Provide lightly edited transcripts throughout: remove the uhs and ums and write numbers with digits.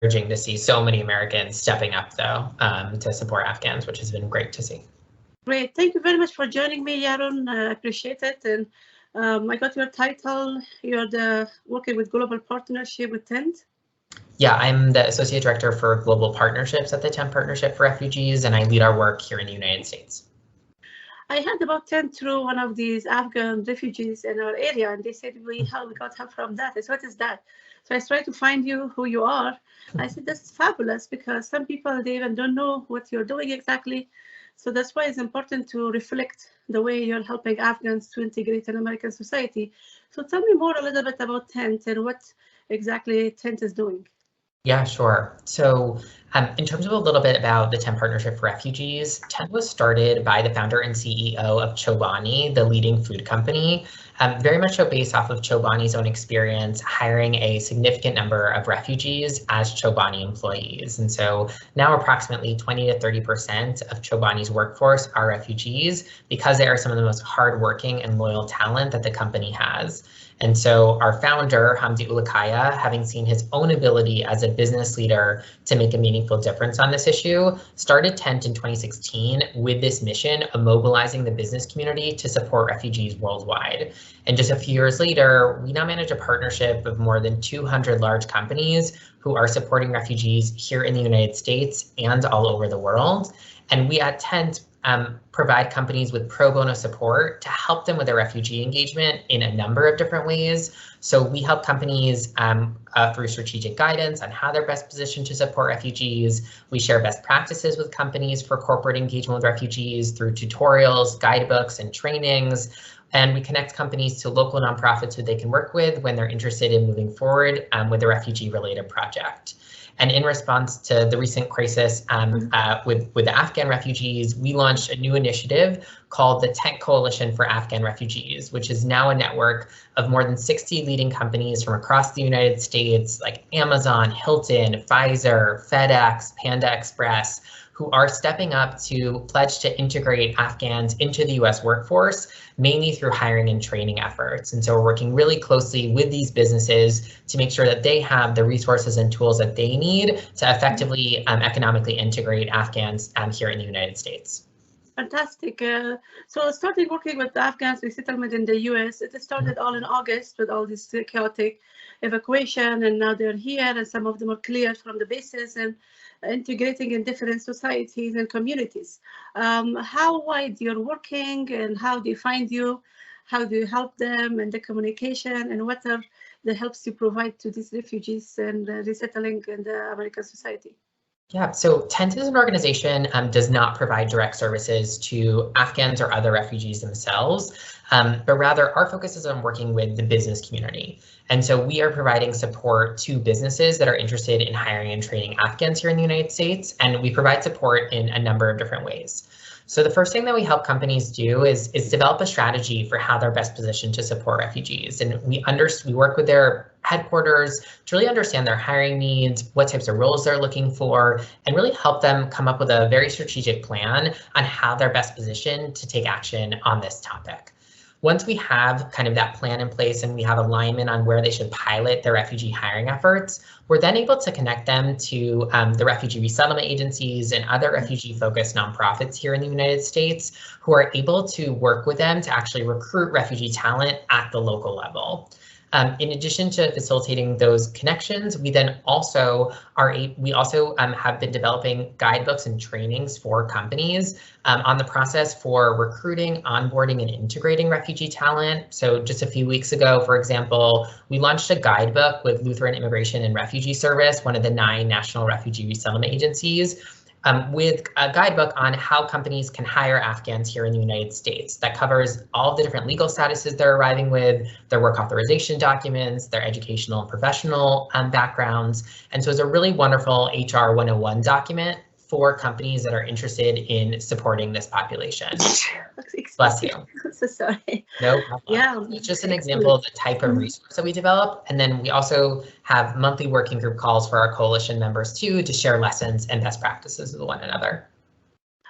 encouraging to see so many Americans stepping up, though, to support Afghans, which has been great to see. Great. Thank you very much for joining me, Yaron. I appreciate it. And I got your title. You're working with Global Partnership with TENT. Yeah, I'm the Associate Director for Global Partnerships at the TENT Partnership for Refugees, and I lead our work here in the United States. I heard about TENT through one of these Afghan refugees in our area, and they said we got help from that. I said, what is that? So I tried to find you, who you are. I said, that's fabulous, because some people, they even don't know what you're doing exactly. So that's why it's important to reflect the way you're helping Afghans to integrate in American society. So tell me more a little bit about TENT and what exactly TENT is doing. Yeah, sure. So in terms of a little bit about the TENT Partnership for Refugees, TENT was started by the founder and CEO of Chobani, the leading food company, very much so based off of Chobani's own experience hiring a significant number of refugees as Chobani employees. And so now approximately 20 to 30% of Chobani's workforce are refugees because they are some of the most hardworking and loyal talent that the company has. And so our founder, Hamdi Ulukaya, having seen his own ability as a business leader to make a meaningful difference on this issue, started TENT in 2016 with this mission of mobilizing the business community to support refugees worldwide. And just a few years later, we now manage a partnership of more than 200 large companies who are supporting refugees here in the United States and all over the world. And we at TENT provide companies with pro bono support to help them with their refugee engagement in a number of different ways. So we help companies through strategic guidance on how they're best positioned to support refugees. We share best practices with companies for corporate engagement with refugees through tutorials, guidebooks, and trainings. And we connect companies to local nonprofits who they can work with when they're interested in moving forward with a refugee-related project. And in response to the recent crisis with the Afghan refugees, we launched a new initiative called the TENT Coalition for Afghan Refugees, which is now a network of more than 60 leading companies from across the United States, like Amazon, Hilton, Pfizer, FedEx, Panda Express, who are stepping up to pledge to integrate Afghans into the US workforce, mainly through hiring and training efforts. And so we're working really closely with these businesses to make sure that they have the resources and tools that they need to effectively economically integrate Afghans here in the United States. Fantastic. So starting working with the Afghans resettlement in the US, it started all in August with all this chaotic evacuation, and now they're here and some of them are cleared from the bases and integrating in different societies and communities. How wide you're working and how they find you, how do you help them and the communication, and what are the helps you provide to these refugees and resettling in the American society? Yeah, so TENT as an organization does not provide direct services to Afghans or other refugees themselves, but rather our focus is on working with the business community. And so we are providing support to businesses that are interested in hiring and training Afghans here in the United States, and we provide support in a number of different ways. So the first thing that we help companies do is develop a strategy for how they're best positioned to support refugees. And we work with their headquarters to really understand their hiring needs, what types of roles they're looking for, and really help them come up with a very strategic plan on how they're best positioned to take action on this topic. Once we have kind of that plan in place and we have alignment on where they should pilot their refugee hiring efforts, we're then able to connect them to the refugee resettlement agencies and other refugee-focused nonprofits here in the United States who are able to work with them to actually recruit refugee talent at the local level. In addition to facilitating those connections, we then also have been developing guidebooks and trainings for companies on the process for recruiting, onboarding, and integrating refugee talent. So just a few weeks ago, for example, we launched a guidebook with Lutheran Immigration and Refugee Service, one of the 9 national refugee resettlement agencies, with a guidebook on how companies can hire Afghans here in the United States. That covers all the different legal statuses they're arriving with, their work authorization documents, their educational and professional backgrounds. And so it's a really wonderful HR 101 document for companies that are interested in supporting this population. Bless you. I'm so sorry. No problem. Yeah, it's just an example of the type of resource that we develop. And then we also have monthly working group calls for our coalition members too, to share lessons and best practices with one another.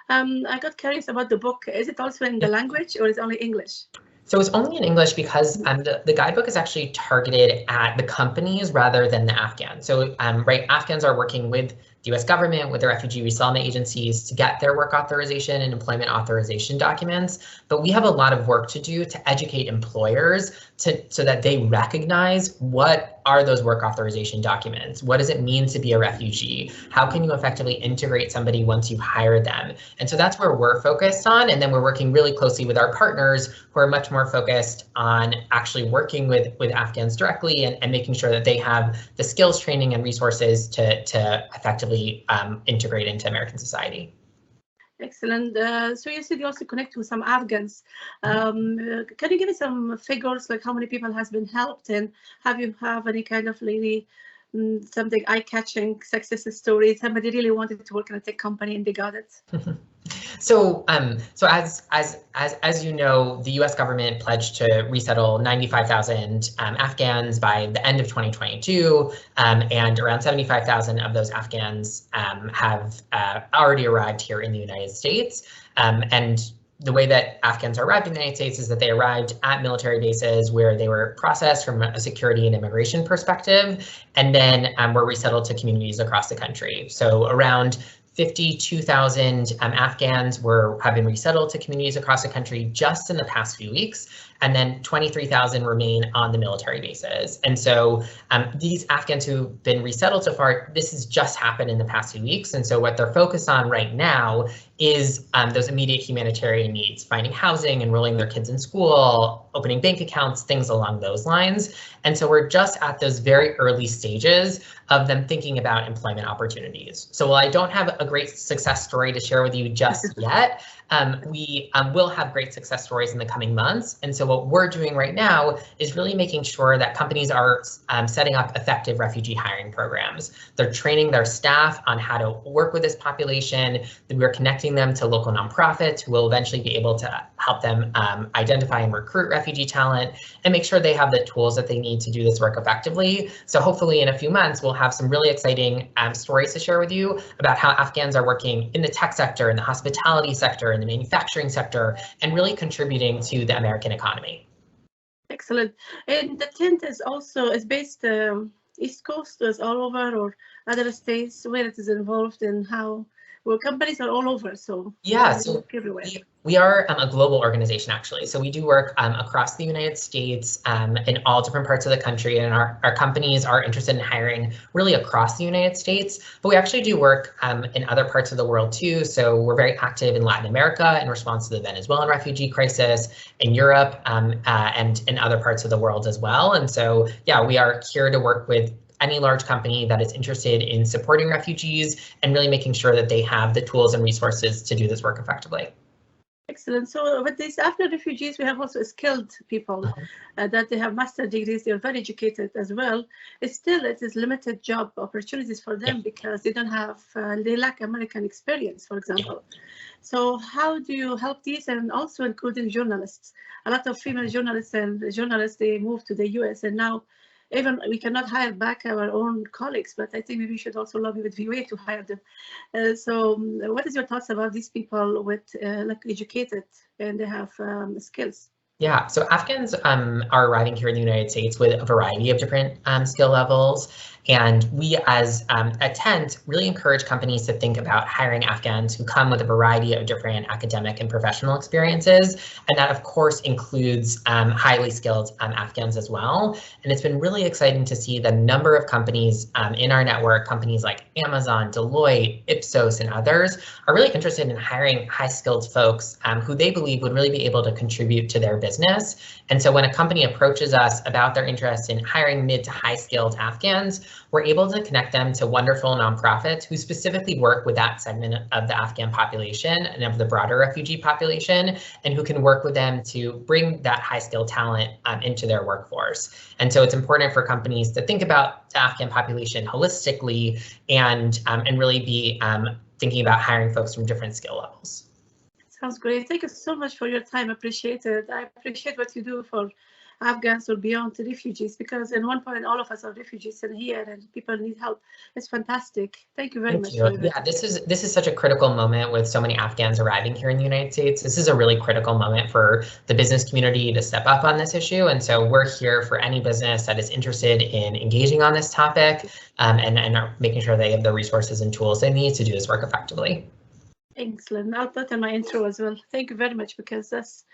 I got curious about the book. Is it also in the language or is it only English? So it's only in English because the guidebook is actually targeted at the companies rather than the Afghans. So right, Afghans are working with the US government, with the refugee resettlement agencies to get their work authorization and employment authorization documents. But we have a lot of work to do to educate employers so that they recognize what are those work authorization documents? What does it mean to be a refugee? How can you effectively integrate somebody once you've hired them? And so that's where we're focused on. And then we're working really closely with our partners who are much more focused on actually working with Afghans directly and making sure that they have the skills, training, and resources to effectively integrate into American society. Excellent. So you said you also connect with some Afghans. Can you give me some figures, like how many people has been helped, and have you any kind of really something eye-catching success story? Somebody really wanted to work in a tech company and they got it. So, as you know, the U.S. government pledged to resettle 95,000 Afghans by the end of 2022, and around 75,000 of those Afghans have already arrived here in the United States. And the way that Afghans are arrived in the United States is that they arrived at military bases where they were processed from a security and immigration perspective, and then were resettled to communities across the country. So around 52,000 Afghans have been resettled to communities across the country just in the past few weeks, and then 23,000 remain on the military bases. And so these Afghans who've been resettled so far, this has just happened in the past few weeks. And so what they're focused on right now is those immediate humanitarian needs, finding housing, enrolling their kids in school, opening bank accounts, things along those lines. And so we're just at those very early stages of them thinking about employment opportunities. So while I don't have a great success story to share with you just yet, we will have great success stories in the coming months. And so what we're doing right now is really making sure that companies are setting up effective refugee hiring programs. They're training their staff on how to work with this population. We're connecting them to local nonprofits who will eventually be able to help them identify and recruit refugee talent and make sure they have the tools that they need to do this work effectively. So hopefully in a few months, we'll have some really exciting stories to share with you about how Afghans are working in the tech sector, in the hospitality sector, in the manufacturing sector, and really contributing to the American economy. Excellent. And the tent is based East Coast, is all over, or other states where it is involved, and how? Well, companies are all over, so yeah, so everywhere. We are a global organization, actually. So we do work across the United States in all different parts of the country, and our companies are interested in hiring really across the United States. But we actually do work in other parts of the world too. So we're very active in Latin America in response to the Venezuelan refugee crisis, in Europe, and in other parts of the world as well. And so, yeah, we are here to work with any large company that is interested in supporting refugees and really making sure that they have the tools and resources to do this work effectively. Excellent. So with these Afghan refugees, we have also skilled people that they have master's degrees, they're very educated as well. Still, it is limited job opportunities for them because they don't have, they lack American experience, for example. So how do you help these, and also including journalists? A lot of female journalists they move to the US, and now even we cannot hire back our own colleagues, but I think maybe we should also lobby with VOA to hire them. So what is your thoughts about these people with like educated and they have skills? Yeah, so Afghans are arriving here in the United States with a variety of different skill levels. And we as a tent really encourage companies to think about hiring Afghans who come with a variety of different academic and professional experiences. And that, of course, includes highly skilled Afghans as well. And it's been really exciting to see the number of companies in our network, companies like Amazon, Deloitte, Ipsos, and others, are really interested in hiring high-skilled folks who they believe would really be able to contribute to their business. And so when a company approaches us about their interest in hiring mid to high-skilled Afghans, we're able to connect them to wonderful nonprofits who specifically work with that segment of the Afghan population and of the broader refugee population, and who can work with them to bring that high-skilled talent into their workforce. And so it's important for companies to think about the Afghan population holistically and really be thinking about hiring folks from different skill levels. Sounds great. Thank you so much for your time. Appreciate it. I appreciate what you do for Afghans or beyond to refugees, because in one point all of us are refugees in here and people need help. It's fantastic. Thank you very Thank much you. for that. Yeah, this is such a critical moment with so many Afghans arriving here in the United States. This is a really critical moment for the business community to step up on this issue. And so we're here for any business that is interested in engaging on this topic and are making sure they have the resources and tools they need to do this work effectively. Excellent. I'll put in my intro as well. Thank you very much, because that's